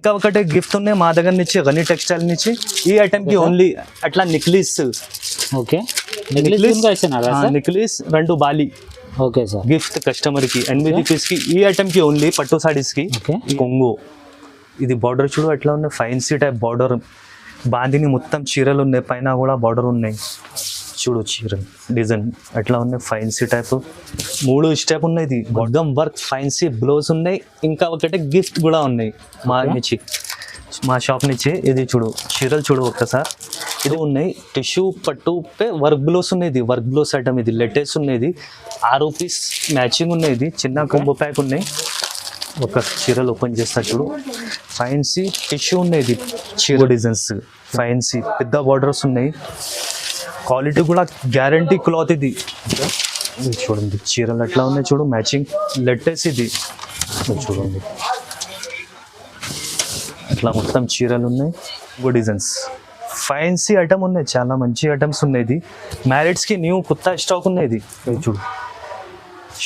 ఇంకా ఒకటే గిఫ్ట్ ఉన్నాయి మా దగ్గర నుంచి గని టెక్స్టైల్ నుంచి. ఈ ఐటమ్ కి ఓన్లీ అట్లా necklace. Okay, necklace 2 Bali. Okay sir, gift customer కి 8 పీస్ కి. ఈ ఐటమ్ కి ఓన్లీ పట్టు సారీస్ కి. కొంగు ఇది బార్డర్ చూడు ఎట్లా ఉన్నాయి, ఫైన్సీ టైప్ బార్డర్. బాందిని మొత్తం చీరలు ఉన్నాయి, పైన కూడా బార్డర్ ఉన్నాయి చూడు. చీరలు డిజైన్ ఎట్లా ఉన్నాయి, ఫైన్సీ టైప్. 3 స్టెప్ ఉన్నాయి. ఇది మొత్తం వర్క్ ఫైన్సీ బ్లౌజ్ ఉన్నాయి. ఇంకా ఒకటి గిఫ్ట్ కూడా ఉన్నాయి మా షాప్ నుంచి. ఇది చూడు చీరలు చూడు ఒక్కసారి. ఇది ఉన్నాయి టిష్యూ పట్టు పే వర్క్ బ్లౌజ్ ఉన్నాయి. ఇది వర్క్ బ్లౌజ్ ఐటమ్. ఇది లేటెస్ట్ ఉన్నాయి. 6 పీస్ మ్యాచింగ్ ఉన్నాయి. ఇది చిన్న కొంబో ప్యాక్ ఉన్నాయి. ఒక చీరలు ఓపెన్ చేస్తా చూడు. ఫైన్సీ టిష్యూ ఉన్నాయి. ఇది చీర డిజైన్స్ ఫైన్సీ పెద్ద బార్డర్స్ ఉన్నాయి. క్వాలిటీ కూడా గ్యారంటీ క్లాత్. ఇది చూడండి చీరలు ఎట్లా ఉన్నాయి చూడు, మ్యాచింగ్ లేటెస్ట్. ఇది చూడండి అట్లా మొత్తం చీరలు ఉన్నాయి. డిజైన్స్ ఫైన్సీ ఐటమ్ ఉన్నాయి, చాలా మంచి ఐటమ్స్ ఉన్నాయి. ఇది మ్యారేజ్కి న్యూ కొత్త స్టాక్ ఉన్నాయి. ఇది చూడు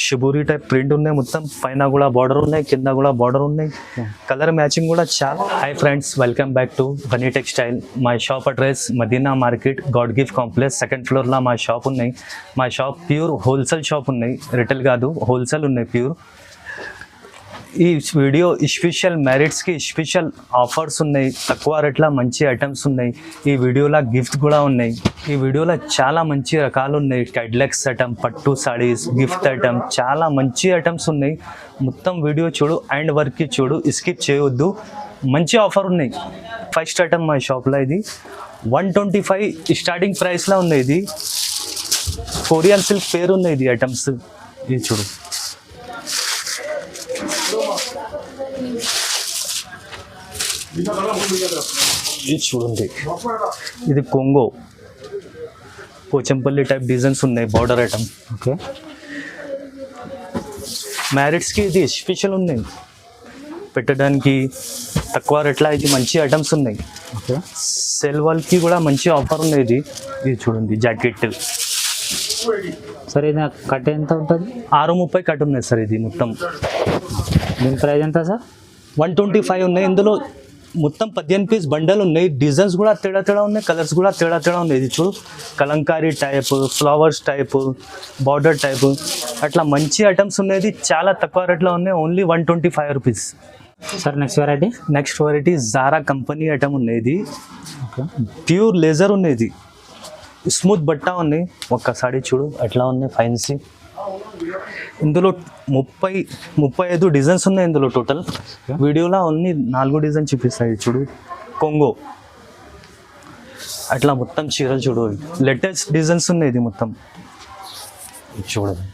షిబూరి టైప్ ప్రింట్ ఉన్నాయి. మొత్తం పైన కూడా బార్డర్ ఉన్నాయి, కింద కూడా బార్డర్ ఉన్నాయి. కలర్ మ్యాచింగ్ కూడా చాలా. Hi friends, welcome back to Gani textile. మా shop address Madina market, God gift complex, 2nd ఫ్లోర్లో మా షాప్ ఉన్నాయి. మా షాప్ ప్యూర్ హోల్సేల్ షాప్ ఉన్నాయి, రిటైల్ కాదు, హోల్సేల్ ఉన్నాయి ప్యూర్. ఈ వీడియో స్పెషల్ మ్యారేజ్కి స్పెషల్ ఆఫర్స్ ఉన్నాయి, తక్కువ రేట్ల మంచి ఐటమ్స్ ఉన్నాయి. ఈ వీడియోలో గిఫ్ట్ కూడా ఉన్నాయి. ఈ వీడియోలో చాలా మంచి రకాలు ఉన్నాయి. కైడ్లెక్స్ ఐటమ్, పట్టు సారీస్, గిఫ్ట్ ఐటమ్, చాలా మంచి ఐటమ్స్ ఉన్నాయి. మొత్తం వీడియో చూడు, అండ్ వర్క్కి చూడు, స్కిప్ చేయవద్దు. మంచి ఆఫర్ ఉన్నాయి. ఫస్ట్ ఐటమ్ మా షాప్లో ఇది 125 స్టార్టింగ్ ప్రైస్లో ఉన్నాయి. ఇది కొరియన్ సిల్క్ పేరు ఉన్నాయి. ఇది ఐటమ్స్ ఇది చూడు. ఇది చూడండి, ఇది కొంగో పోచంపల్లి టైప్ డిజైన్స్ ఉన్నాయి. Border item. ఓకే, మ్యారేజ్కి ఇది స్పెషల్ ఉన్నాయి పెట్టడానికి, తక్కువ రేట్ల. ఇది మంచి ఐటమ్స్ ఉన్నాయి. ఓకే, సెల్ వాళ్ళకి కూడా మంచి ఆఫర్ ఉన్నాయి. ఇది చూడండి జాకెట్. సార్ ఇది కట్ ఎంత ఉంటుంది? 630 కట్ ఉన్నాయి సార్. ఇది మొత్తం దీని ప్రైస్ ఎంత సార్? 125 ఉన్నాయి. ఇందులో మొత్తం 15 పీస్ బండల్ ఉన్నాయి. డిజైన్స్ కూడా తేడా తేడా ఉన్నాయి, కలర్స్ కూడా తేడా తేడా ఉన్నాయి. ఇది చూడు Kalamkari type, flowers type, border type, అట్లా మంచి ఐటమ్స్ ఉన్నాయి. చాలా తక్కువ రేట్లో ఉన్నాయి, only 125 rupees. Sir next variety Zara company item ఉన్నాయి. ఇది ప్యూర్ లేజర్ ఉన్నాయి. ఇది స్మూత్ బట్ట ఉన్నాయి. ఒక్కసారి చూడు ఎట్లా ఉన్నాయి, ఫైన్సీ. ఇందులో 35 డిజైన్స్ ఉన్నాయి. ఇందులో టోటల్ వీడియోలో ఓన్లీ 4 డిజైన్ చూపిస్తాయి. చూడు కొంగో అట్లా మొత్తం చీరలు చూడు, లేటెస్ట్ డిజైన్స్ ఉన్నాయి. ఇది మొత్తం చూడండి.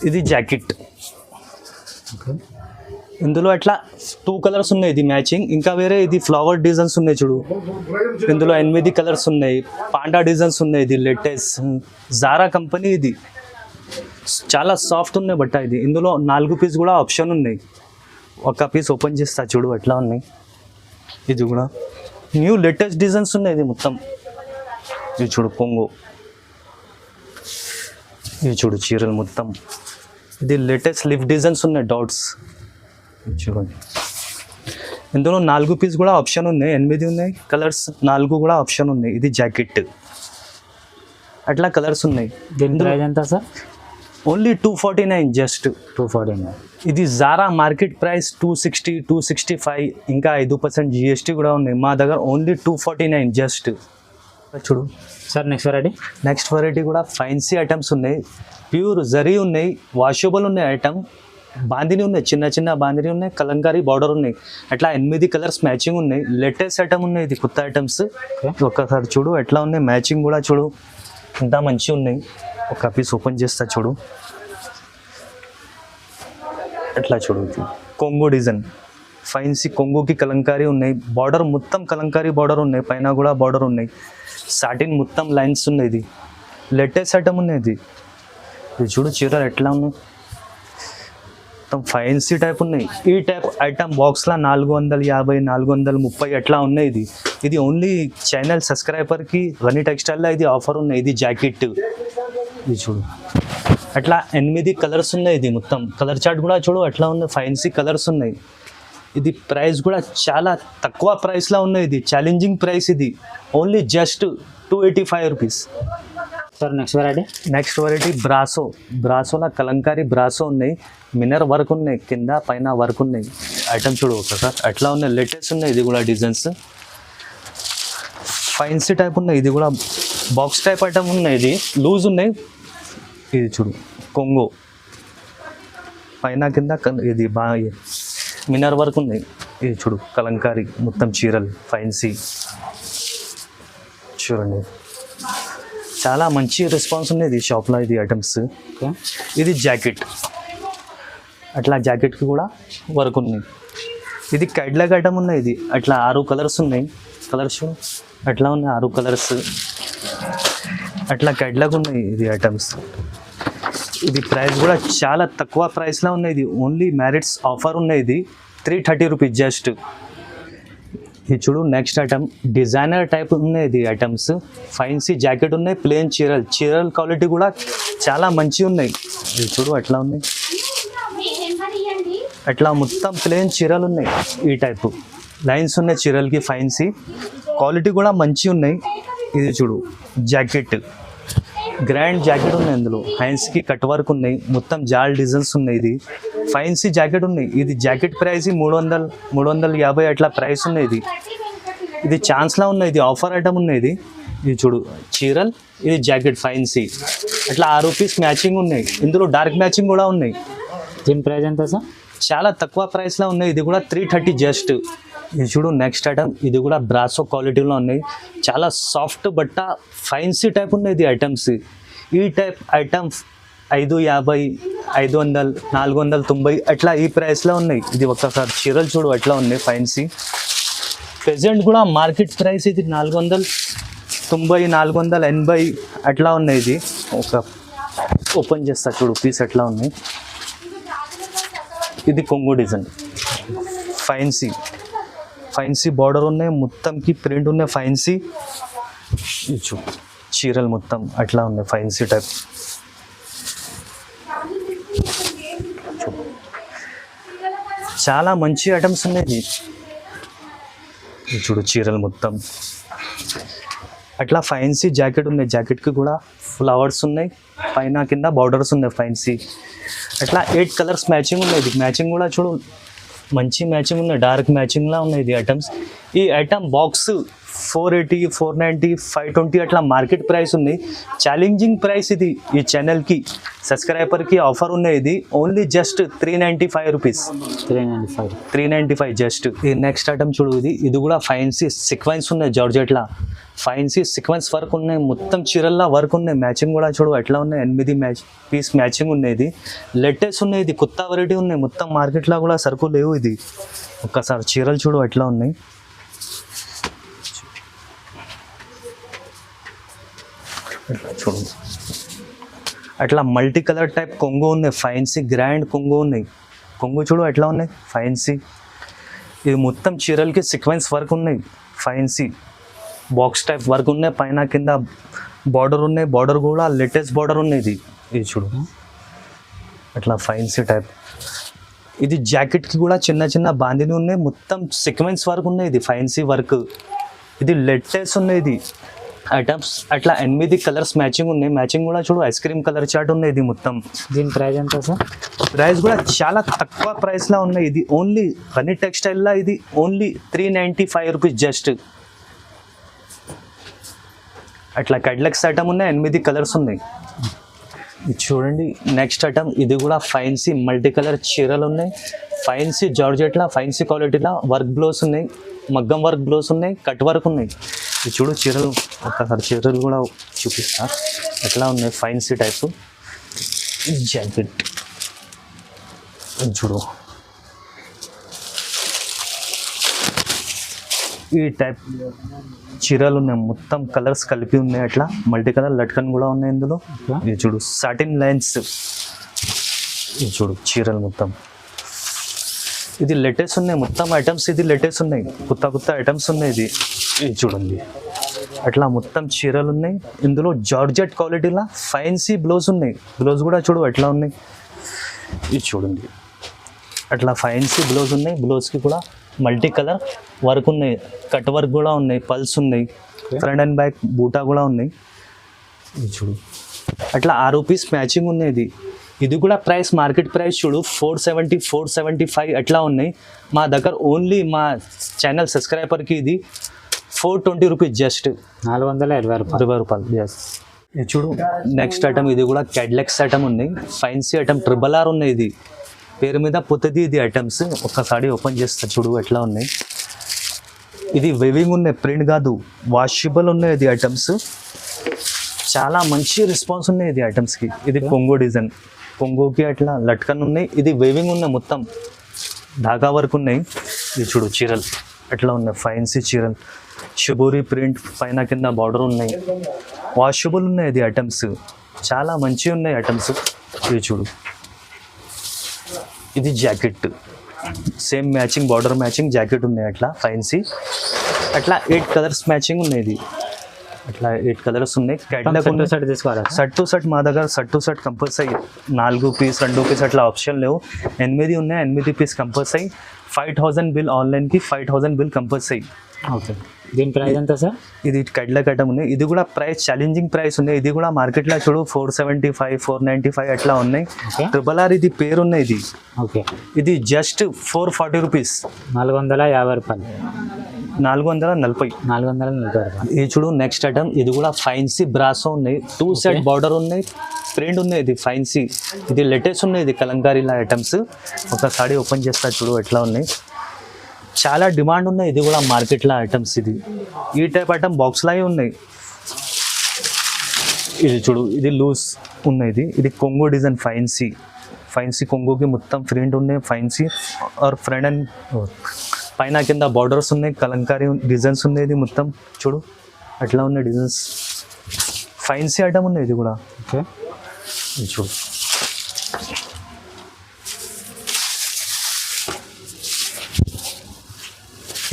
ఇది జాకెట్. ఇందులో అట్లా 2 కలర్స్ ఉన్నాయి. ఇది మ్యాచింగ్. ఇంకా వేరే ఇది ఫ్లవర్ డిజైన్స్ ఉన్నాయి చూడు. ఇందులో 8 కలర్స్ ఉన్నాయి. పాండా డిజైన్స్ ఉన్నాయి. ఇది లేటెస్ట్ జారా కంపెనీ. ఇది చాలా సాఫ్ట్ ఉన్నాయి బట్ట. ఇది ఇందులో 4 పీస్ కూడా ఆప్షన్ ఉన్నాయి. ఒక పీస్ ఓపెన్ చేస్తా చూడు ఎట్లా ఉన్నాయి. ఇది కూడా న్యూ లేటెస్ట్ డిజైన్స్ ఉన్నాయి. ఇది మొత్తం ఇది చూడు కొంగో. ఇది చూడు చీరలు మొత్తం. ఇది లేటెస్ట్ లిఫ్ డిజైన్స్ ఉన్నాయి, డాట్స్ చూడండి. ఇందులో 4 పీస్ కూడా ఆప్షన్ ఉన్నాయి. 8 ఉన్నాయి కలర్స్, 4 కూడా ఆప్షన్ ఉన్నాయి. ఇది జాకెట్ అట్లా కలర్స్ ఉన్నాయి. దీని ప్రైస్ ఎంత సార్? Only 249 just. 249. ఇది జారా మార్కెట్ ప్రైస్ 260, 265. ఇంకా 5% GST కూడా ఉన్నాయి. మా దగ్గర ఓన్లీ 249 జస్ట్. చూడు సార్ నెక్స్ట్ వెరైటీ కూడా ఫైన్సీ ఐటమ్స్ ఉన్నాయి. ప్యూర్ జరీ ఉన్నాయి, వాషబుల్ ఉన్నాయి ఐటమ్. బాందిని ఉన్నాయి, చిన్న చిన్న బాందిని ఉన్నాయి, కలంకారీ బార్డర్ ఉన్నాయి. అట్లా 8 కలర్స్ మ్యాచింగ్ ఉన్నాయి. లేటెస్ట్ ఐటమ్ ఉన్నాయి. ఇది కొత్త ఐటమ్స్. ఒక్కసారి చూడు ఎట్లా ఉన్నాయి, మ్యాచింగ్ కూడా చూడు ఎంత మంచిగా ఉన్నాయి. ఒక పీస్ ఓపెన్ చేస్తా చూడు ఎట్లా చూడు. కొంగో డిజైన్ ఫైన్సీ కొంగోకి కలంకారీ ఉన్నాయి. బార్డర్ మొత్తం కలంకారీ బార్డర్ ఉన్నాయి, పైన కూడా బార్డర్ ఉన్నాయి. సాటిన్ మొత్తం లైన్స్ ఉన్నాయి. ఇది లేటెస్ట్ ఐటమ్ ఉన్నాయి. ఇది చూడు చీరలు ఎట్లా ఉన్నాయి, మొత్తం ఫైన్సీ టైప్ ఉన్నాయి. ఈ టైప్ ఐటమ్ బాక్స్లో 450, 430 అట్లా ఉన్నాయి. ఇది ఓన్లీ ఛానల్ సబ్స్క్రైబర్కి గని టెక్స్టైల్లో ఇది ఆఫర్ ఉన్నాయి. ఇది జాకెట్. ఇది చూడు అట్లా 8 కలర్స్ ఉన్నాయి. ఇది మొత్తం కలర్ చార్ట్ కూడా చూడు అట్లా ఉంది. ఫ్యాన్సీ కలర్స్ ఉన్నాయి. ఇది ప్రైస్ కూడా చాలా తక్కువ ప్రైస్లో ఉన్నాయి. ఇది ఛాలెంజింగ్ ప్రైస్. ఇది only just 285 rupees. Sir next variety. Next variety బ్రాసోలో కలంకారీ బ్రాసో ఉన్నాయి. మినర్ వర్క్ ఉన్నాయి, కింద పైన వర్క్ ఉన్నాయి. ఐటమ్ చూడు ఒకసారి అట్లా ఉన్నాయి. లేటెస్ట్ ఉన్నాయి. ఇది కూడా డిజైన్స్ ఫైన్సీ టైప్ ఉన్నాయి. ఇది కూడా బాక్స్ టైప్ ఐటమ్ ఉన్నాయి. ఇది లూజ్ ఉన్నాయి. ఇది చూడు కొంగో పైన కింద ఇది బాగా మినర్ వర్క్ ఉన్నాయి. ఇది చూడు కలంకారీ మొత్తం చీరలు ఫైన్సీ చూడండి. చాలా మంచి రెస్పాన్స్ ఉంది ఇది షాప్లో. ఇది ఐటమ్స్. ఓకే. ఇది జాకెట్ అట్లా జాకెట్కి కూడా వర్క్ ఉన్నాయి. ఇది కైడ్లాగ్ ఐటమ్ ఉన్నాయి. ఇది అట్లా 6 కలర్స్ ఉన్నాయి. కలర్స్ అట్లా ఉన్నాయి 6 కలర్స్ అట్లా కైడ్లాగ్ ఉన్నాయి. ఇది ఐటమ్స్. ఇది ప్రైస్ కూడా చాలా తక్కువ ప్రైస్లో ఉన్నాయి. ఇది ఓన్లీ మ్యారేజ్ ఆఫర్ ఉన్నాయి. ఇది 330 రూపీస్ జస్ట్. ఇది చూడు నెక్స్ట్ ఐటమ్ డిజైనర్ టైప్ ఉన్నాయి. ఇది ఐటమ్స్ ఫైన్సీ జాకెట్ ఉన్నాయి. ప్లేన్ చీరల్ క్వాలిటీ కూడా చాలా మంచిగా ఉన్నాయి. ఇది చూడు అట్లా ఉన్నాయి. అట్లా మొత్తం ప్లేన్ చీరలు ఉన్నాయి. ఈ టైపు లైన్స్ ఉన్నాయి చీరలకి. ఫైన్సీ క్వాలిటీ కూడా మంచిగా ఉన్నాయి. ఇది చూడు జాకెట్ గ్రాండ్ జాకెట్ ఉన్నాయి. అందులో హ్యాండ్స్కి కట్ వర్క్ ఉన్నాయి. మొత్తం జాల్ డిజైన్స్ ఉన్నాయి. ఇది ఫైన్సీ జాకెట్ ఉన్నాయి. ఇది జాకెట్ ప్రైస్ 350 అట్లా ప్రైస్ ఉన్నాయి. ఇది ఛాన్స్లా ఉన్నాయి. ఇది ఆఫర్ ఐటమ్ ఉన్నాయి. ఇది చూడు చీరల్, ఇది జాకెట్ ఫైన్సీ అట్లా 6 రూపీస్ మ్యాచింగ్ ఉన్నాయి. ఇందులో డార్క్ మ్యాచింగ్ కూడా ఉన్నాయి. దీని ప్రైస్ ఎంత సార్? చాలా తక్కువ ప్రైస్లో ఉన్నాయి. ఇది కూడా 330 జస్ట్. ఇది చూడు నెక్స్ట్ ఐటమ్. ఇది కూడా బ్రాసో క్వాలిటీలో ఉన్నాయి. చాలా సాఫ్ట్ బట్ట ఫైన్సీ టైప్ ఉన్నాయి. ఇది ఐటమ్స్. ఈ టైప్ ఐటమ్ 550, 500, 490 అట్లా ఈ ప్రైస్లో ఉన్నాయి. ఇది ఒక్కసారి చీరలు చూడు అట్లా ఉన్నాయి ఫైన్సీ. ప్రెజెంట్ కూడా మార్కెట్ ప్రైస్ ఇది 490, 480 అట్లా ఉన్నాయి. ఇది ఒక ఓపెన్ చేస్తా చూడు పీస్ ఎట్లా ఉన్నాయి. ఇది కొంగు డిజైన్ ఫైన్సీ బార్డర్ ఉన్నాయి. మొత్తంకి ప్రింట్ ఉన్నాయి ఫైన్సీ. ఇది చూ చీరలు మొత్తం అట్లా ఉన్నాయి ఫైన్సీ టైప్. చాలా మంచి ఐటమ్స్ ఉన్నాయి. ఇది చూడు చీరలు మొత్తం అట్లా ఫైన్సీ జాకెట్ ఉన్నాయి. జాకెట్కి కూడా ఫ్లవర్స్ ఉన్నాయి. పైన కింద బార్డర్స్ ఉన్నాయి ఫైన్సీ. అట్లా 8 కలర్స్ మ్యాచింగ్ ఉన్నాయి. ఇది మ్యాచింగ్ కూడా చూడు మంచి మ్యాచింగ్ ఉన్నాయి. డార్క్ మ్యాచింగ్లా ఉన్నాయి. ఇది ఐటమ్స్. ఈ ఐటమ్ బాక్స్ 480, 490, 520 అట్లా మార్కెట్ ప్రైస్ ఉంది. ఛాలెంజింగ్ ప్రైస్ ఇది. ఈ ఛానల్కి సబ్స్క్రైబర్కి ఆఫర్ ఉన్నాయి. ఇది ఓన్లీ జస్ట్ 395 రూపీస్. 395 జస్ట్. ఈ నెక్స్ట్ ఐటమ్ చూడు. ఇది కూడా ఫైన్సీ సీక్వెన్స్ ఉన్నాయి. జార్జెట్లా ఫైన్సీ సీక్వెన్స్ వర్క్ ఉన్నాయి. మొత్తం చీరల్లా వర్క్ ఉన్నాయి. మ్యాచింగ్ కూడా చూడు ఎట్లా ఉన్నాయి. 8 పీస్ మ్యాచింగ్ ఉన్నాయి. ఇది లేటెస్ట్ ఉన్నాయి. ఇది కొత్త వెరైటీ ఉన్నాయి. మొత్తం మార్కెట్లో కూడా సరుకు లేవు. ఇది ఒక్కసారి చీరలు చూడు ఎట్లా ఉన్నాయి. చూడు అట్లా మల్టీ కలర్ టైప్ కొంగు ఉన్నాయి. ఫైన్సీ గ్రాండ్ కొంగు ఉన్నాయి. కొంగు చూడు ఎట్లా ఉన్నాయి ఫైన్సీ. ఇది మొత్తం చీరలకి సీక్వెన్స్ వర్క్ ఉన్నాయి. ఫైన్సీ బాక్స్ టైప్ వర్క్ ఉన్నాయి. పైన కింద బార్డర్ ఉన్నాయి. బార్డర్ కూడా లేటెస్ట్ బార్డర్ ఉన్నాయి. ఇది చూడు అట్లా ఫైన్సీ టైప్. ఇది జాకెట్కి కూడా చిన్న బాందిని ఉన్నాయి. మొత్తం సీక్వెన్స్ వర్క్ ఉన్నాయి. ఇది ఫైన్సీ వర్క్. ఇది లేటెస్ట్ ఉన్నాయి. ఇది ఐటమ్స్ అట్లా 8 కలర్స్ మ్యాచింగ్ ఉన్నాయి. మ్యాచింగ్ కూడా చూడు ఐస్ క్రీమ్ కలర్ చార్ట్ ఉన్నాయి. ఇది మొత్తం. దీని ప్రైస్ ఎంత సార్? ప్రైస్ కూడా చాలా తక్కువ ప్రైస్లో ఉన్నాయి. ఇది ఓన్లీ హనీ టెక్స్టైల్లో ఇది ఓన్లీ 395 రూపీస్ జస్ట్. అట్లా కైడ్లెక్స్ ఐటమ్ ఉన్నాయి. 8 కలర్స్ ఉన్నాయి. ఇది చూడండి నెక్స్ట్ ఐటమ్. ఇది కూడా ఫైన్సీ మల్టీ కలర్ చీరలు ఉన్నాయి. ఫైన్సీ జార్జెట్లా ఫైన్సీ క్వాలిటీలా వర్క్ బ్లౌస్ ఉన్నాయి. మగ్గం వర్క్ బ్లౌస్ ఉన్నాయి. కట్ వర్క్ ఉన్నాయి. ఇది చూడు చీరలు ఒక్కసారి చీరలు కూడా చూపిస్తా ఎట్లా ఉన్నాయి. ఫైన్సీ టైప్ జాకెట్ చూడు. ఈ టైప్ చీరలు ఉన్నాయి. మొత్తం కలర్స్ కలిపి ఉన్నాయి. అట్లా మల్టీ కలర్ లట్కన్ కూడా ఉన్నాయి ఇందులో. ఇది చూడు సాటిన్ లైన్స్. ఇది చూడు చీరలు మొత్తం. ఇది లేటెస్ట్ ఉన్నాయి. మొత్తం ఐటమ్స్ ఇది లేటెస్ట్ ఉన్నాయి. కొత్త ఐటమ్స్ ఉన్నాయి. ఇది చూడండి అట్లా మొత్తం చీరలు ఉన్నాయి. ఇందులో జార్జెట్ క్వాలిటీలా ఫైన్సీ బ్లౌజ్ ఉన్నాయి. బ్లౌజ్ కూడా చూడు ఎట్లా ఉన్నాయి, ఇది చూడండి. అట్లా ఫైన్సీ బ్లౌజ్ ఉన్నాయి. బ్లౌజ్కి కూడా మల్టీ కలర్ వర్క్ ఉన్నాయి, కట్ వర్క్ కూడా ఉన్నాయి, పల్స్ ఉన్నాయి, ఫ్రంట్ అండ్ బ్యాక్ బూటా కూడా ఉన్నాయి. ఇది చూడు అట్లా 6 పీస్ మ్యాచింగ్ ఉన్నాయి. ఇది కూడా ప్రైస్ మార్కెట్ ప్రైస్ చూడు 470 475 అట్లా ఉన్నాయి. మా దగ్గర ఓన్లీ మా ఛానల్ సబ్స్క్రైబర్కి ఇది 420 రూపీస్, జస్ట్ 420 రూపాయలు. ఎస్. ఇది చూడు నెక్స్ట్ ఐటమ్, ఇది కూడా క్యాడ్లెక్స్ ఐటమ్ ఉన్నాయి. ఫైన్సీ ఐటమ్ RRR ఉన్నాయి. ఇది పేరు మీద పుత్తది ఇది ఐటమ్స్. ఒక్కసారి ఓపెన్ చేస్తా చూడు ఎట్లా ఉన్నాయి. ఇది వెవింగ్ ఉన్నాయి, ప్రింట్ కాదు, వాషబుల్ ఉన్నాయి. ఇది ఐటమ్స్ చాలా మంచి రెస్పాన్స్ ఉన్నాయి ఇది ఐటమ్స్కి. ఇది కొంగో డిజైన్, కొంగోకి అట్లా లట్కన్ ఉన్నాయి. ఇది వేవింగ్ ఉన్నాయి, మొత్తం ధాగా వర్క్ ఉన్నాయి. ఇది చూడు చీరలు అట్లా ఉన్నాయి, ఫైన్సీ చీరలు, షిబోరి ప్రింట్, పైన కింద బార్డర్ ఉన్నాయి, వాషబుల్ ఉన్నాయి. ఇది ఐటమ్స్ చాలా మంచిగా ఉన్నాయి ఐటమ్స్. ఇది చూడు, ఇది jacket, same matching border matching jacket ఉన్నాయి. అట్లా ఫైన్సీ అట్లా 8 కలర్స్ మ్యాచింగ్ ఉన్నాయి. ఇది అట్లా 8 కలర్స్ ఉన్నాయి. సెట్ తీసుకోవాలి. సెట్ టు సెట్ మా దగ్గర set to set compulsory 4 piece 2 piece అట్లా ఆప్షన్ లేవు. 8 ఉన్నాయి, 8 పీస్ కంపల్సరీ. 5000 బిల్ ఆన్లైన్కి, 5000 బిల్ కంపల్సరీ. ఓకే, దీని ప్రైస్ ఎంత సార్? ఇది కడ్లక్ ఐటమ్ ఉంది. ఇది కూడా ప్రైస్ ఛాలెంజింగ్ ప్రైస్ ఉన్నాయి. ఇది కూడా మార్కెట్లో చూడు 475 495 అట్లా ఉన్నాయి. RRR ఇది పేరు ఉన్నాయి. ఇది ఓకే, ఇది జస్ట్ 440 రూపీస్, 450 రూపాయలు, 440. 440 రూపాయలు. ఇది చూడు నెక్స్ట్ ఐటమ్, ఇది కూడా ఫైన్సీ బ్రాసో ఉన్నాయి. 2 సెట్ బార్డర్ ఉన్నాయి, ప్రింట్ ఉన్నాయి. ఇది ఫైన్సీ, ఇది లేటెస్ట్ ఉన్నాయి. ఇది కలంకారీలా ఐటమ్స్. ఒకసారి ఓపెన్ చేస్తా చూడు ఎట్లా ఉన్నాయి. చాలా డిమాండ్ ఉన్నాయి. ఇది కూడా మార్కెట్లో ఐటమ్స్. ఇది ఈ టైప్ ఐటమ్ బాక్స్ లాగే ఉన్నాయి. ఇది చూడు, ఇది లూజ్ ఉన్నాయి. ఇది కొంగో డిజైన్ ఫైన్సీ, ఫైన్సీ కొంగోకి మొత్తం ప్రింట్ ఉన్నాయి. ఫైన్సీ ఆర్ ఫ్రంట్ అండ్ పైన కింద బార్డర్స్ ఉన్నాయి, కలంకారీ డిజైన్స్ ఉన్నాయి. ఇది మొత్తం చూడు అట్లా ఉన్నాయి డిజైన్స్, ఫైన్సీ ఐటమ్ ఉన్నాయి. ఇది కూడా ఓకే, ఇది చూడు.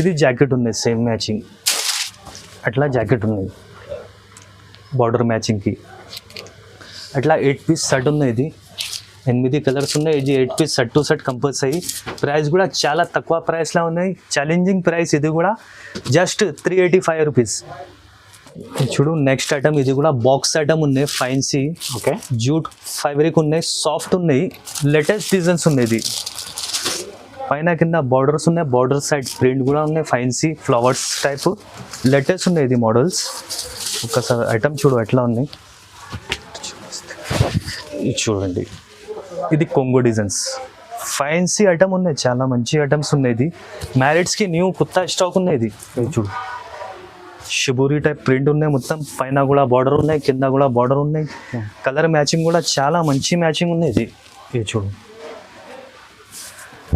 ఇది జాకెట్ ఉన్నాయి, సేమ్ మ్యాచింగ్ అట్లా జాకెట్ ఉన్నాయి బార్డర్ మ్యాచింగ్కి. అట్లా 8 పీస్ సెట్ ఉన్నాయి. ఇది 8 కలర్స్ ఉన్నాయి. ఇది 8 piece set to set compulsory. Price కూడా చాలా తక్కువ ప్రైస్లో ఉన్నాయి, ఛాలెంజింగ్ ప్రైస్. ఇది కూడా జస్ట్ 385 రూపీస్. చూడు నెక్స్ట్ ఐటమ్, ఇది కూడా బాక్స్ ఐటమ్ ఉన్నాయి. ఫైన్సీ ఓకే, జూట్ ఫ్యాబ్రిక్ ఉన్నాయి, సాఫ్ట్ ఉన్నాయి, లేటెస్ట్ డిజైన్స్ ఉన్నాయి. ఇది పైన కింద బార్డర్స్ ఉన్నాయి, బార్డర్ సైడ్ ప్రింట్ కూడా ఉన్నాయి. ఫైన్సీ ఫ్లవర్స్ టైప్ లేటెస్ట్ ఉన్నాయి. ఇది మోడల్స్. ఒక్కసారి ఐటమ్ చూడు ఎట్లా ఉన్నాయి. ఇది చూడండి, ఇది కొంగో డిజైన్స్, ఫైన్సీ ఐటమ్ ఉన్నాయి. చాలా మంచి ఐటమ్స్ ఉన్నాయి. ఇది మ్యారేజ్కి న్యూ కొత్త స్టాక్ ఉన్నాయి. ఇది చూడు, షిబూరి టైప్ ప్రింట్ ఉన్నాయి. మొత్తం పైన కూడా బార్డర్ ఉన్నాయి, కింద కూడా బార్డర్ ఉన్నాయి. కలర్ మ్యాచింగ్ కూడా చాలా మంచి మ్యాచింగ్ ఉన్నాయి. ఇది చూడు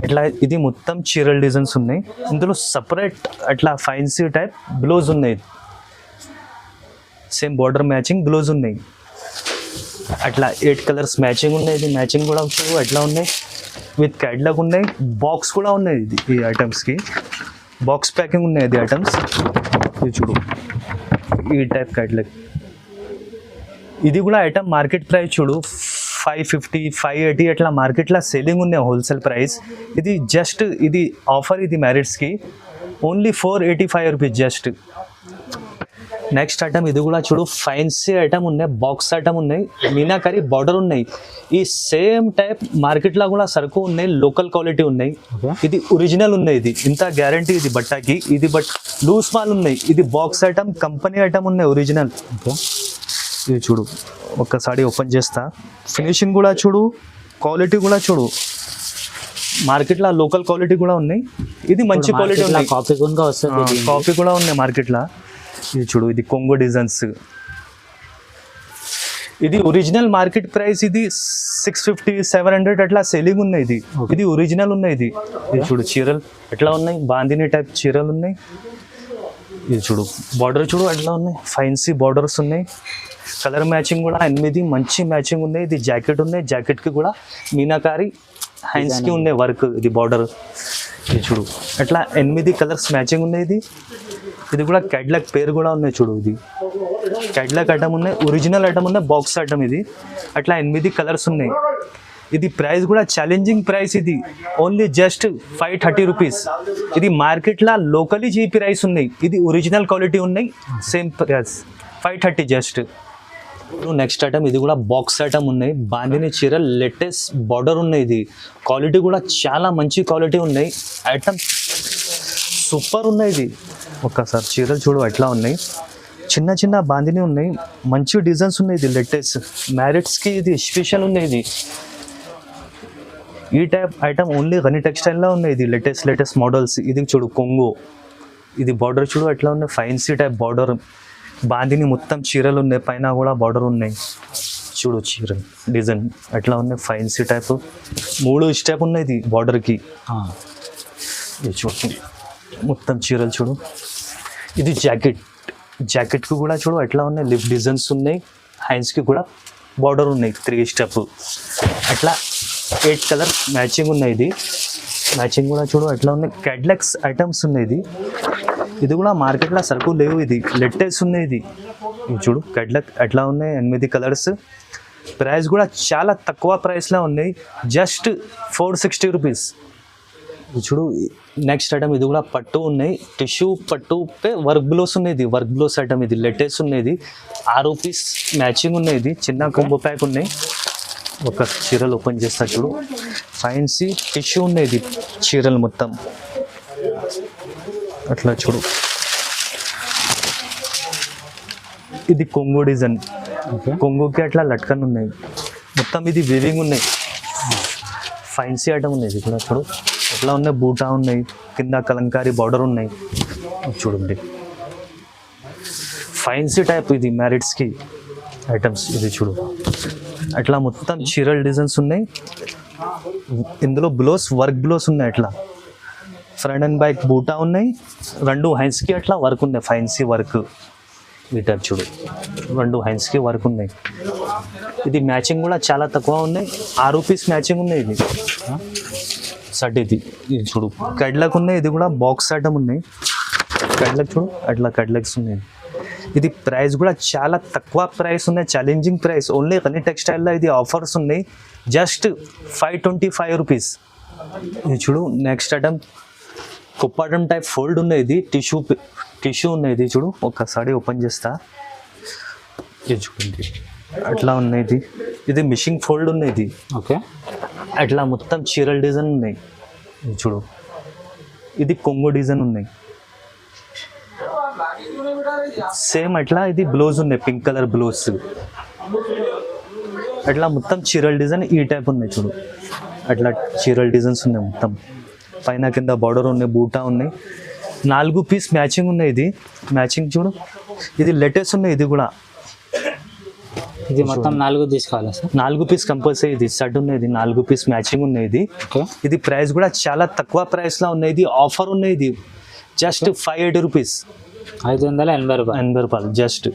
ఇట్లా. ఇది మొత్తం చీరల్ డిజైన్స్ ఉన్నాయి. ఇందులో సపరేట్ అట్లా ఫైన్సీ టైప్ బ్లౌజ్ ఉన్నాయి, సేమ్ బార్డర్ మ్యాచింగ్ బ్లౌజ్ ఉన్నాయి. అట్లా 8 కలర్స్ మ్యాచింగ్ ఉన్నాయి. ఇది మ్యాచింగ్ కూడా అట్లా ఉన్నాయి. విత్ క్యాట్లాగ్ ఉన్నాయి, బాక్స్ కూడా ఉన్నాయి. ఇది ఈ ఐటమ్స్కి బాక్స్ ప్యాకింగ్ ఉన్నాయి. ఇది ఐటమ్స్. ఇది చూడు, ఈ టైప్ క్యాట్లాగ్. ఇది కూడా ఐటమ్ మార్కెట్ ప్రైస్ చూడు 550 580 అట్లా మార్కెట్లో సేలింగ్ ఉన్నాయి, హోల్సేల్ ప్రైస్. ఇది జస్ట్ ఇది ఆఫర్. ఇది మ్యారేజ్కి only 485 rupees just. Next item, ఇది కూడా చూడు ఫైన్సీ ఐటమ్ ఉన్నాయి, బాక్స్ ఐటమ్ ఉన్నాయి, మీనాకరీ బార్డర్ ఉన్నాయి. ఈ సేమ్ టైప్ మార్కెట్లో కూడా సరుకు ఉన్నాయి, లోకల్ క్వాలిటీ ఉన్నాయి. ఇది ఒరిజినల్ ఉన్నాయి. ఇది ఇంత గ్యారంటీ ఇది బట్టకి. ఇది బట్ లూజ్ మాల్ ఉన్నాయి. ఇది బాక్స్ ఐటమ్, కంపెనీ ఐటమ్ ఉన్నాయి, ఒరిజినల్. ఇది చూడు, ఒక్కసారి ఓపెన్ చేస్తా. ఫినిషింగ్ కూడా చూడు, క్వాలిటీ కూడా చూడు. మార్కెట్లో లోకల్ క్వాలిటీ కూడా ఉన్నాయి. ఇది మంచి క్వాలిటీ ఉన్నాయి, కాపీ కూడా ఉన్నాయి మార్కెట్లో. ఇది చూడు, ఇది కొంగో డిజైన్స్. ఇది ఒరిజినల్ మార్కెట్ ప్రైస్. ఇది 650 700 అట్లా సేలింగ్ ఉన్నాయి. ఇది ఒరిజినల్ ఉన్నాయి. ఇది చూడు చీరలు ఎట్లా ఉన్నాయి, బాందిని టైప్ చీరలు ఉన్నాయి. ఇది చూడు, బార్డర్ చూడు ఎట్లా ఉన్నాయి, ఫైన్సీ బార్డర్స్ ఉన్నాయి. కలర్ మ్యాచింగ్ కూడా 8 మంచి మ్యాచింగ్ ఉన్నాయి. ఇది జాకెట్ ఉన్నాయి, జాకెట్కి కూడా మీనాకారి హ్యాండ్స్కి ఉన్నాయి వర్క్. ఇది బార్డర్. ఇది చూడు అట్లా 8 కలర్స్ మ్యాచింగ్ ఉన్నాయి. ఇది ఇది కూడా క్యాడ్లాక్ పేరు కూడా ఉన్నాయి చూడు. ఇది క్యాడ్లాక్ ఐటమ్ ఉన్నాయి, ఒరిజినల్ ఐటమ్ ఉన్నాయి, బాక్స్ ఐటమ్ ఇది. అట్లా 8 కలర్స్ ఉన్నాయి. ఇది ప్రైస్ కూడా ఛాలెంజింగ్ ప్రైస్. ఇది ఓన్లీ జస్ట్ 530 రూపీస్. ఇది మార్కెట్లో లోకలీ చీప్ ప్రైస్ ఉన్నాయి. ఇది ఒరిజినల్ క్వాలిటీ ఉన్నాయి, same price 530 just. Next item ఇది కూడా బాక్స్ ఐటమ్ ఉన్నాయి. బాందిని చీర లేటెస్ట్ బార్డర్ ఉన్నాయి. ఇది క్వాలిటీ కూడా చాలా మంచి క్వాలిటీ ఉన్నాయి. ఐటమ్ సూపర్ ఉన్నాయి. ఇది ఒక్కసారి చీరలు చూడు ఎట్లా ఉన్నాయి. చిన్న చిన్న బాందిని ఉన్నాయి, మంచి డిజైన్స్ ఉన్నాయి. ఇది లేటెస్ట్ మ్యారేజ్కి ఇది స్పెషల్ ఉన్నాయి. ఇది ఈ టైప్ ఐటమ్ ఓన్లీ గని టెక్స్టైల్లో ఉన్నాయి. ఇది లేటెస్ట్ మోడల్స్. ఇది చూడు కొంగో. ఇది బార్డర్ చూడు ఎట్లా ఉన్నాయి, ఫైన్సీ టైప్ బార్డర్. బాందిని మొత్తం చీరలు ఉన్నాయి, పైన కూడా బార్డర్ ఉన్నాయి. చూడు చీరలు డిజైన్ ఎట్లా ఉన్నాయి, ఫైన్సీ టైప్. 3 స్టెప్ ఉన్నాయి ఇది బార్డర్కి. ఇది చూడు మొత్తం చీరలు చూడు. ఇది జాకెట్కి కూడా చూడు ఎట్లా ఉన్నాయి, లిఫ్ట్ డిజైన్స్ ఉన్నాయి. హ్యాండ్స్కి కూడా బార్డర్ ఉన్నాయి, 3 స్టెప్. అట్లా 8 కలర్ మ్యాచింగ్ ఉన్నాయి. ఇది మ్యాచింగ్ కూడా చూడు ఎట్లా ఉన్నాయి. క్యాడ్లాక్స్ ఐటమ్స్ ఉన్నాయి. ఇది కూడా మార్కెట్లో సరుకు లేవు. ఇది లేటెస్ట్ ఉన్నాయి. ఇది చూడు క్యాడ్లాక్ ఎట్లా ఉన్నాయి, 8 కలర్స్. ప్రైస్ కూడా చాలా తక్కువ ప్రైస్లో ఉన్నాయి, జస్ట్ 460 రూపీస్. చూడు నెక్స్ట్ ఐటమ్ ఇది కూడా పట్టు ఉన్నాయి. టిష్యూ పట్టు పే వర్క్ బ్లౌస్ ఉన్నాయి. ఇది వర్క్ బ్లౌస్ ఐటమ్. ఇది లేటెస్ట్ ఉన్నాయి. ఇది 6 పీస్ మ్యాచింగ్ ఉన్నాయి. ఇది చిన్న కొంబో ప్యాక్ ఉన్నాయి. ఒక చీరలు ఓపెన్ చేస్తా చూడు, ఫైన్సీ టిష్యూ ఉన్నాయి. ఇది చీరలు మొత్తం అట్లా చూడు. ఇది కొంగు డిజైన్. కొంగుకి అట్లా లట్కన్ ఉన్నాయి మొత్తం. ఇది వీవింగ్ ఉన్నాయి, ఫైన్సీ ఐటమ్ ఉన్నాయి. ఇది కూడా చూడు ఎట్లా ఉన్నాయి, బూటా ఉన్నాయి, కింద కలంకారీ బార్డర్ ఉన్నాయి. చూడండి ఫైన్సీ టైప్. ఇది మ్యారేజ్కి ఐటమ్స్. ఇది చూడు అట్లా మొత్తం చీరల్ డిజైన్స్ ఉన్నాయి. ఇందులో బ్లౌస్ వర్క్ బ్లౌస్ ఉన్నాయి. అట్లా ఫ్రంట్ అండ్ బ్యాక్ బూటా ఉన్నాయి. 2 హ్యాండ్స్కి అట్లా వర్క్ ఉన్నాయి, ఫైన్సీ వర్క్. ఈ టైప్ చూడు 2 హ్యాండ్స్కి వర్క్ ఉన్నాయి. ఇది మ్యాచింగ్ కూడా చాలా తక్కువ ఉన్నాయి, 6 పీస్ మ్యాచింగ్ ఉన్నాయి. ఇది షర్ట్. ఇది చూడు కడ్లక్ ఉన్నాయి. ఇది కూడా బాక్స్ ఐటమ్ ఉన్నాయి. కడ్లక్ చూడు అట్లా కడ్లక్స్ ఉన్నాయి. ఇది ప్రైస్ కూడా చాలా తక్కువ ప్రైస్ ఉన్నాయి, ఛాలెంజింగ్ ప్రైస్. ఓన్లీ గని టెక్స్టైల్లో ఇది ఆఫర్స్ ఉన్నాయి, జస్ట్ 525 రూపీస్. ఇది చూడు నెక్స్ట్ ఐటమ్ కుప్పాటం టైప్ ఫోల్డ్ ఉన్నాయి. ఇది టిష్యూ ఉన్నాయి. ఇది చూడు ఒక్కసారి ఓపెన్ చేస్తా. ఇది చూడండి అట్లా ఉన్నాయి. ఇది మిషింగ్ ఫోల్డ్ ఉన్నాయి. ఇది ఓకే అట్లా మొత్తం చీరల్ డిజైన్ ఉన్నాయి. ఇది చూడు ఇది కొంగు డిజైన్ ఉన్నాయి. సేమ్ అట్లా ఇది బ్లౌజ్ ఉన్నాయి, పింక్ కలర్ బ్లౌజ్. అట్లా మొత్తం చీరల్ డిజైన్ ఈ టైప్ ఉన్నాయి. చూడు అట్లా చీరల్ డిజైన్స్ ఉన్నాయి మొత్తం. పైన కింద బార్డర్ ఉన్నాయి, బూటా ఉన్నాయి. 4 పీస్ మ్యాచింగ్ ఉన్నాయి. ఇది మ్యాచింగ్ చూడు. ఇది లేటెస్ట్ ఉన్నాయి. ఇది కూడా ఇది మొత్తం 4 తీసుకోవాలా సార్? 4 piece compulsory. ఇది షర్ట్ ఉన్నాయి. ఇది 4 పీస్ మ్యాచింగ్ ఉన్నాయి. ఇది ఇది ప్రైస్ కూడా చాలా తక్కువ ప్రైస్లో ఉన్నాయి. ఇది ఆఫర్ ఉన్నాయి. ఇది జస్ట్ 580 రూపీస్, 580 రూపాయలు జస్ట్.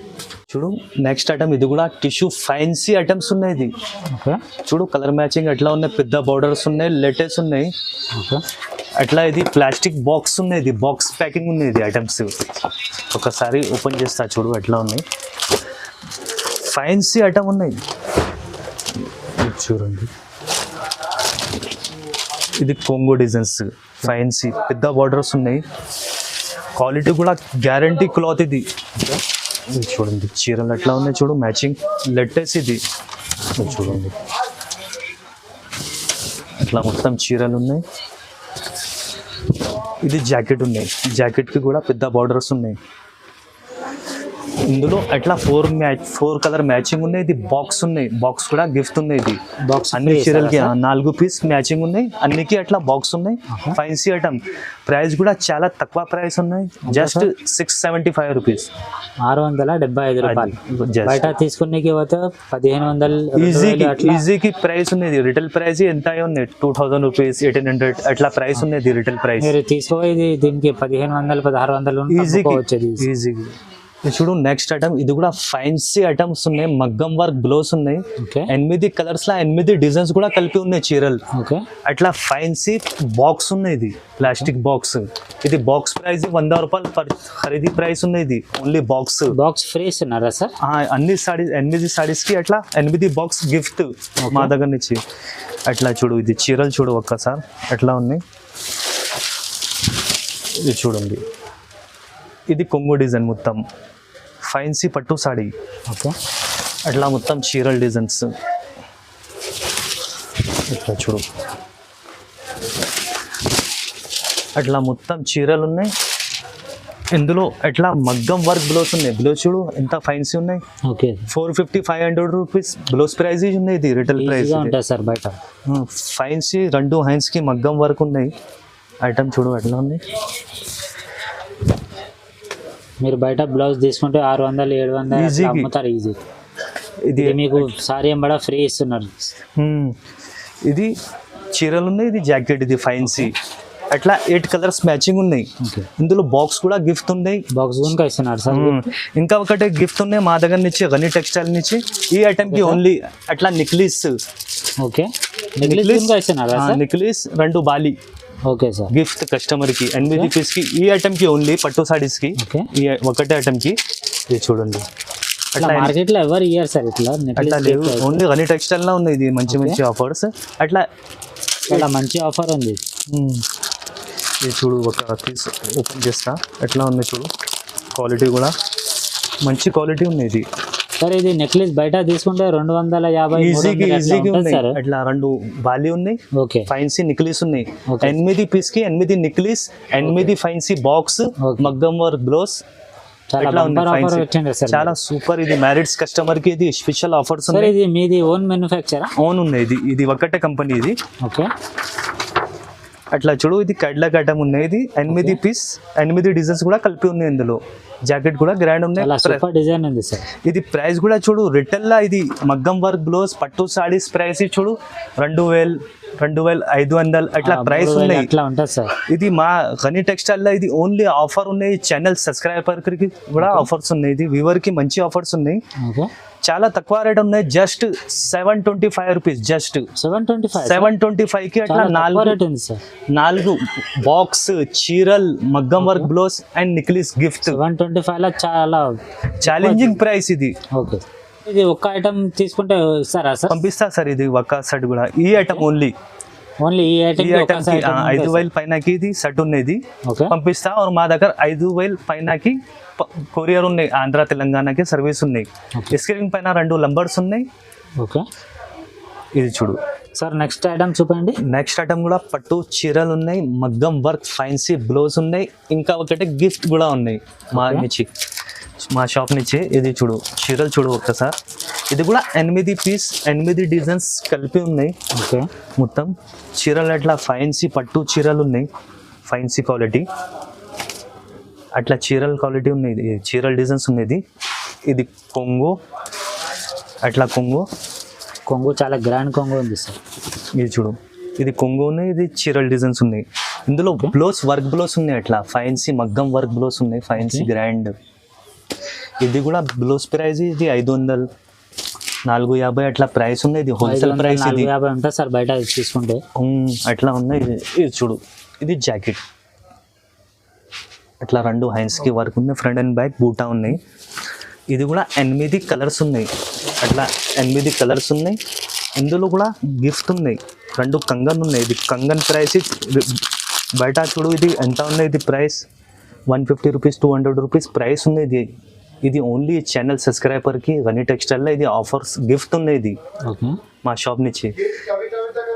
చూడు నెక్స్ట్ ఐటమ్ ఇది కూడా టిష్యూ ఫైన్సీ ఐటమ్స్ ఉన్నాయి. ఇది ఓకే చూడు కలర్ మ్యాచింగ్ ఎట్లా ఉన్నాయి, పెద్ద బార్డర్స్ ఉన్నాయి, లేటెస్ట్ ఉన్నాయి. ఓకే అట్లా ఇది ప్లాస్టిక్ బాక్స్ ఉన్నాయి. ఇది బాక్స్ ప్యాకింగ్ ఉన్నాయి. ఇది ఐటమ్స్ ఒకసారి ఓపెన్ చేస్తా చూడు ఎట్లా ఉన్నాయి, ఫైన్సీ ఐటమ్ ఉన్నాయి. చూడండి ఇది కొంగు డిజైన్స్, ఫైన్సీ పెద్ద బార్డర్స్ ఉన్నాయి. క్వాలిటీ కూడా గ్యారంటీ క్లాత్. ఇది చూడండి చీరలు ఎట్లా ఉన్నాయి చూడు, మ్యాచింగ్ లేటెస్ట్. ఇది చూడండి అట్లా మొత్తం చీరలు ఉన్నాయి. ఇది జాకెట్ ఉన్నాయి. జాకెట్కి కూడా పెద్ద బార్డర్స్ ఉన్నాయి. ఇందులో అట్లా 4 కలర్ మ్యాచింగ్ ఉన్నాయి. ఇది బాక్స్ ఉన్నాయి, బాక్స్ కూడా గిఫ్ట్ ఉన్నాయి. ఇది బాక్స్ అన్ని చీరలకి 4 పీస్ మ్యాచింగ్ ఉన్నాయి. అన్నికి అట్లా బాక్స్ ఉన్నాయి. Fancy item. ప్రైస్ కూడా చాలా తక్కువ ప్రైస్ ఉన్నాయి, జస్ట్ 675 రూపీస్, 675 రూపాయలు. బయట తీసుకునేకి పోతే 1500 ఈజీకి ప్రైస్ ఉన్నది. రిటైల్ ప్రైస్ ఎంత ఉన్నాయి, 2000 రూపీస్, 1800 అట్లా ప్రైస్ ఉన్నది రిటైల్ ప్రైస్. మీరు తీసుకోవాలి దీనికి 1500 1600 ఈజీకి. ఇది చూడు నెక్స్ట్ ఐటమ్, ఇది కూడా ఫ్యాన్సీ ఐటమ్స్ ఉన్నాయి, మగ్గం వర్క్ బ్లౌజ్ ఉన్నాయి, ఓకే 8 కలర్స్ లా 8 డిజైన్స్ కూడా కలిపి ఉన్నాయి చీరలు. ఓకే అట్లా ఫ్యాన్సీ బాక్స్ ఉన్నాయి, ఇది ప్లాస్టిక్ బాక్స్. ఇది బాక్స్ ప్రైస్ 100 రూపాయలు ఖరీదీ ప్రైస్ ఉంది. ఇది ఓన్లీ బాక్స్. బాక్స్ ఫ్రీ ఇస్తున్నారా సార్? అన్ని సారీస్ 8 సారీస్ కి అట్లా 8 బాక్స్ గిఫ్ట్ మా దగ్గర నుంచి. అట్లా చూడు, ఇది చీరలు చూడు ఒక్కసారి ఎట్లా ఉన్నాయి. ఇది చూడండి, ఇది కొంగు డిజైన్ మొత్తం ఫ్యాన్సీ పట్టు సాడీ. ఓకే అట్లా మొత్తం చీరల డిజైన్స్ ఇట్లా చూడు. అట్లా మొత్తం చీరలు ఉన్నాయి. ఇందులో ఎట్లా మగ్గం వర్క్ బ్లౌజ్ ఉన్నాయి. బ్లౌజ్ చూడు ఎంత ఫ్యాన్సీ ఉన్నాయి. ఓకే 450-500 రూపీస్ బ్లౌజ్ ప్రైస్ ఉన్నాయి. ఇది రిటైల్ ప్రైస్ ఈజీగా ఉంటుంది సార్ బయట. ఫ్యాన్సీ 2 హ్యాండ్స్కి మగ్గం వర్క్ ఉన్నాయి. ఐటమ్ చూడు ఎట్లా ఉంది. మీరు బయట బ్లౌజ్ తీసుకుంటే 600-700 ఈజీగా అమ్ముతారు ఈజీ. ఇది ఇది మీకు సారీ ఎంబడ ఫ్రీ ఇస్తున్నారు. ఇది చీరలు ఉన్నాయి, ఇది జాకెట్, ఇది ఫ్యాన్సీ. అట్లా 8 కలర్స్ మ్యాచింగ్ ఉన్నాయి. ఓకే ఇందులో బాక్స్ కూడా గిఫ్ట్ ఉన్నాయి. బాక్స్ కూడా ఇస్తున్నారు సార్. ఇంకా ఒకటే గిఫ్ట్ ఉన్నాయి మా దగ్గర నుంచి, గని టెక్స్టైల్ నుంచి. ఈ ఐటమ్ కి ఓన్లీ అట్లా నెక్లెస్. ఓకే నెక్లెస్ కూడా ఇస్తున్నారా sir? Necklace 2 Bali okay sir gift customer కి 8 పీస్ కి. ఈ ఐటమ్ కి ఓన్లీ పట్టు సారీస్ కి ఓకే ఈ ఒకటే ఐటమ్ కి. ఇది చూడండి అట్లా మార్కెట్ లో ఎవరు ఇయ్యారు సార్ ఇట్లా అట్లా నెక్లెస్ లేవు, ఓన్లీ గని టెక్స్టైల్ లా ఉంది. ఇది మంచి మంచి ఆఫర్స్. అట్లా చాలా మంచి ఆఫర్ ఉంది. ఇది చూడు, ఒక పీస్ ఓపెన్ చేస్తా ఎట్లా ఉంది చూడు. క్వాలిటీ కూడా మంచి క్వాలిటీ ఉంది. ఇది సార్ ఇది నెక్లెస్ బయట తీసుకుంటే 250 ఈజీగా 300 ఉన్నాయి. సార్. అట్లా 2 బాలి ఉన్నాయి, ఓకే ఫ్యాన్సీ నెక్లెస్ ఉన్నాయి. Okay. 8 పీస్ కి 8 నెక్లెస్, 8 ఫ్యాన్సీ బాక్స్, Okay. మగ్గం వర్క్ బ్లౌజ్. చాలా అట్లా ఉంది బంపర్ ఆఫర్ fancy. వచ్చింది సార్. చాలా సూపర్. ఇది మ్యారీడ్స్ కస్టమర్ కి ఇది స్పెషల్ ఆఫర్స్ సార్ ఉన్నాయి. ఇది మీది ఓన్ మ్యానుఫ్యాక్చరా? ఓన్ ఉన్నాయి. ఇది ఇది ఒకటే కంపెనీ ఇది. ఓకే అట్లా చూడు, ఇది కడ్లక్ ఐటమ్ ఉన్నాయి. ఇది 8 పీస్ 8 డిజైన్స్ కూడా కలిపి ఉన్నాయి. ఇందులో జాకెట్ కూడా గ్రాండ్ ఉన్నాయి. చాలా సూపర్ డిజైన్ ఉంది సార్. ఇది ప్రైస్ కూడా చూడు, రిటైల్ లా ఇది మగ్గం వర్క్ బ్లౌజ్ పట్టు సారీస్ ప్రైస్ చూడు 2000-2500 అట్లా ప్రైస్ ఉన్నాయి. అట్లా ఉంటుంది సార్. ఇది మా గని టెక్స్టైల్ లో ఇది ఓన్లీ ఆఫర్ ఉన్నాయి. ఛానల్ సబ్స్క్రైబర్ కి కూడా ఆఫర్స్ ఉన్నాయి. ఇది వ్యూవర్ కి మంచి ఆఫర్స్ ఉన్నాయి. ఓకే చాలా తక్కువ రేట్ ఉన్నాయి. Just 725 rupees. జస్ట్ 725 కి అట్లా రేట్ ఉంది సార్. 4 బాక్స్ చీరల్ మగ్గం work blouse and necklace gift. 725 లో చాలా ఛాలెంజింగ్ ప్రైస్ ఇది. ఓకే ఇది ఒక్క ఐటమ్ తీసుకుంటే ఇస్తారా సార్? పంపిస్తా సార్. ఇది ఒక సెట్ కూడా ఈ ఐటమ్ ఓన్లీ ఓన్లీ ఈ ఐటమ్ ఈ ఐటమ్ కి 5000 పైనకి ఇది సెట్ ఉన్నది ఓకే పంపిస్తా. और మా దగ్గర 5000 పైనకి కొరియర్ ఉన్నాయి. ఆంధ్ర తెలంగాణకి సర్వీస్ ఉన్నాయి. స్క్రీన్ పైన 2 నంబర్స్ ఉన్నాయి. ఓకే ఇది చూడు సార్. నెక్స్ట్ ఐటమ్ చూపండి. నెక్స్ట్ ఐటమ్ కూడా పట్టు చీరలు ఉన్నాయి, మగ్గం వర్క్ ఫ్యాన్సీ బ్లౌజ్ ఉన్నాయి. ఇంకా ఒకటి గిఫ్ట్ కూడా ఉన్నాయి మా నుంచి, మా షాప్ నుంచి. ఇది చూడు చీరలు చూడు ఒక్కసారి. ఇది కూడా 8 పీస్ 8 డిజైన్స్ కలిపి ఉన్నాయి. ఓకే మొత్తం చీరలు అట్లా ఫ్యాన్సీ పట్టు చీరలు ఉన్నాయి. ఫ్యాన్సీ క్వాలిటీ అట్లా చీరల క్వాలిటీ ఉన్నాయి. ఇది చీరల డిజైన్స్ ఉన్నది. ఇది కొంగు అట్లా కొంగు చాలా గ్రాండ్ కొంగు ఉంది సార్. ఇది చూడు, ఇది కొంగు ఉన్నాయి. ఇది చీరల డిజైన్స్ ఉన్నాయి. ఇందులో బ్లౌజ్ వర్క్ బ్లౌజ్ ఉన్నాయి. అట్లా ఫ్యాన్సీ మగ్గం వర్క్ బ్లౌజ్ ఉన్నాయి. Fancy grand. ఇది కూడా బ్లౌజ్ ప్రైస్ ఇది 500 450 అట్లా ప్రైస్ ఉంది. ఇది హోల్సేల్ ప్రైస్. ఇది 450 ఉంటుంది సార్ బయట తీసుకుంటే. అట్లా ఉన్నాయి. ఇది చూడు, ఇది జాకెట్ అట్లా 2 హ్యాండ్స్ కి వర్క్ ఉంది. ఫ్రంట్ అండ్ బ్యాక్ బూటా ఉన్నాయి. ఇది కూడా 8 కలర్స్ ఉన్నాయి. అట్లా 8 కలర్స్ ఉన్నాయి. ఇందులో కూడా గిఫ్ట్ ఉన్నాయి. 2 కంగన్ ఉన్నాయి. ఇది కంగన్ ప్రైస్ బయట చూడు ఇది ఎంత ఉన్నాయి. ఇది ప్రైస్ 150 రూపీస్ 200 రూపీస్ ప్రైస్ ఉంది. ఇది ఓన్లీ ఛానల్ సబ్స్క్రైబర్ కి గని టెక్స్టైల్ లో ఇది ఆఫర్స్ గిఫ్ట్ ఉన్నాయి. ఇది మా షాప్ నుంచి.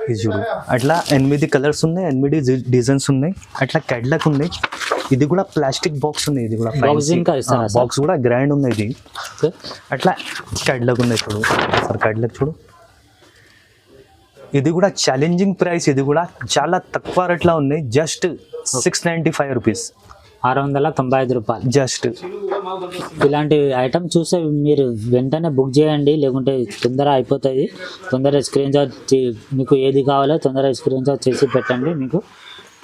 ఇది చూడు అట్లా 8 కలర్స్ ఉన్నాయి. 8 డిజైన్స్ ఉన్నాయి. అట్లా కడ్లక్ ఉన్నాయి. ఇది కూడా ప్లాస్టిక్ బాక్స్ ఉంది. ఇది కూడా బాక్స్ కూడా గ్రాండ్ ఉంది. ఇది అట్లా కడ్లక్ ఉన్నాయి. చూడు సార్ కడ్లక్ చూడు. ఇది కూడా ఛాలెంజింగ్ ప్రైస్. ఇది కూడా చాలా తక్కువ రేట్లో ఉన్నాయి. Just 695 rupees. 695 రూపాయలు జస్ట్. ఇలాంటి ఐటమ్ చూస్తే మీరు వెంటనే బుక్ చేయండి, లేకుంటే తొందర అయిపోతుంది. తొందరగా స్క్రీన్ షాట్ మీకు ఏది కావాలో తొందరగా స్క్రీన్ షాట్ చేసి పెట్టండి. మీకు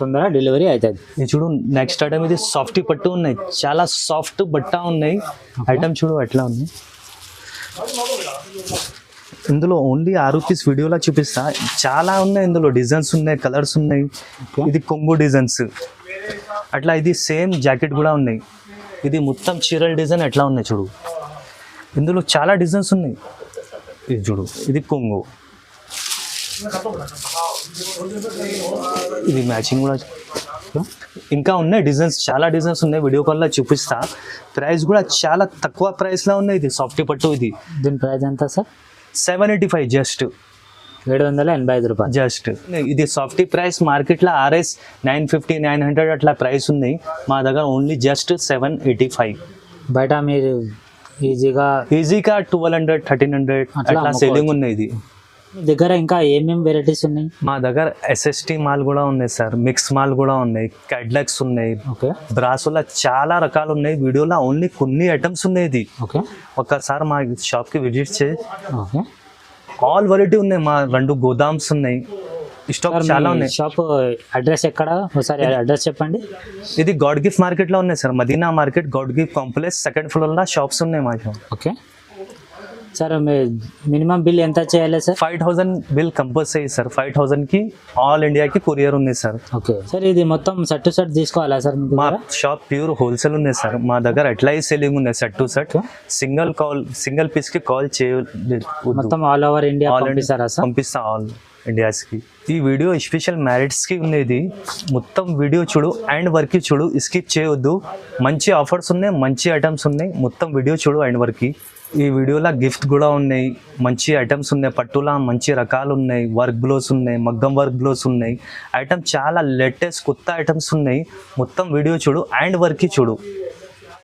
తొందరగా డెలివరీ అవుతుంది. ఇది చూడు నెక్స్ట్ ఐటమ్ ఇది సాఫ్ట్ పట్టు ఉన్నాయి, చాలా సాఫ్ట్ బట్ట ఉన్నాయి. ఐటమ్ చూడు ఎట్లా ఉంది. ఇందులో ఓన్లీ 6 రూపీస్ వీడియోలో చూపిస్తా, చాలా ఉన్నాయి ఇందులో, డిజైన్స్ ఉన్నాయి, కలర్స్ ఉన్నాయి. ఇది కొంగు డిజైన్స్ అట్లా. ఇది సేమ్ జాకెట్ కూడా ఉన్నాయి. ఇది మొత్తం చీరల డిజైన్ ఎట్లా ఉన్నాయి చూడు. ఇందులో చాలా డిజైన్స్ ఉన్నాయి. ఇది చూడు, ఇది కొంగు, ఇది మ్యాచింగ్ కూడా. ఇంకా ఉన్నాయి డిజైన్స్, చాలా డిజైన్స్ ఉన్నాయి, వీడియో కాల్లో చూపిస్తా. ప్రైస్ కూడా చాలా తక్కువ ప్రైస్లో ఉన్నాయి. ఇది సాఫ్ట్ పట్టు. ఇది దీని ప్రైస్ ఎంత సార్? 785 జస్ట్, 785 రూపాయలు జస్ట్. ఇది సాఫ్టీ ప్రైస్ మార్కెట్లో RS 950 900 అట్లా ప్రైస్ ఉన్నాయి. మా దగ్గర ఓన్లీ జస్ట్ 785. బయట మీరు ఈజీగా 1200 1300 అట్లా సెల్లింగ్ ఉన్నాయి. ఇది మీ దగ్గర ఇంకా ఏమేమి వెరైటీస్ ఉన్నాయి? మా దగ్గర SST మాల్ కూడా ఉన్నాయి సార్, మిక్స్ మాల్ కూడా ఉన్నాయి, క్యాడ్లక్స్ ఉన్నాయి, ఓకే, బ్రాసోలో చాలా రకాలు ఉన్నాయి. వీడియోలో ఓన్లీ కొన్ని ఐటమ్స్ ఉన్నాయి. ఇది ఓకే, ఒక్కసారి మా షాప్కి విజిట్ చేయి. ఓకే, ఆల్ వెరైటీ ఉన్నాయి. మా 2 గోదామ్స్ ఉన్నాయి, స్టాక్ చాలా ఉన్నాయి. షాప్ అడ్రస్ ఎక్కడ? ఒకసారి అడ్రస్ చెప్పండి. ఇది గాడ్ గిఫ్ట్ మార్కెట్లో ఉన్నాయి sir, Madina market, God gift complex 2nd ఫ్లోర్లో షాప్స్ ఉన్నాయి మా shop. Okay sir, minimum bill ఎంత చేయాలి సార్? 5000 bill compulsory sir. 5000కి ఆల్ ఇండియాకి కొరియర్ ఉంది సార్. ఓకే సార్, ఇది మొత్తం సెట్ టు సెట్ తీసుకోవాలా సార్? మా షాప్ ప్యూర్ హోల్సేల్ ఉంది సార్. మా దగ్గర ఎట్లా సెల్లింగ్ ఉంది సెట్ టు సెట్. సింగిల్ పీస్కి కాల్ చేయలేదు, మొత్తం ఆల్ ఓవర్ ఇండియా పంపిస్తారా సార్? పంపిస్తా ఆల్ ఇండియాస్కి. ఈ వీడియో స్పెషల్ మ్యారేజ్కి ఉన్నది. మొత్తం వీడియో చూడు, అండ్ వరకు చూడు, స్కిప్ చేయొద్దు. మంచి ఆఫర్స్ ఉన్నాయి, మంచి ఐటమ్స్ ఉన్నాయి. మొత్తం వీడియో చూడు అండ్ వరకు. ఈ వీడియోలో గిఫ్ట్ కూడా ఉన్నాయి, మంచి ఐటమ్స్ ఉన్నాయి, పట్టులా మంచి రకాలు ఉన్నాయి, వర్క్ బ్లౌజ్ ఉన్నాయి, మగ్గం వర్క్ బ్లౌజ్ ఉన్నాయి. ఐటమ్ చాలా లేటెస్ట్ కొత్త ఐటమ్స్ ఉన్నాయి. మొత్తం వీడియో చూడు అండ్ వరకు చూడు.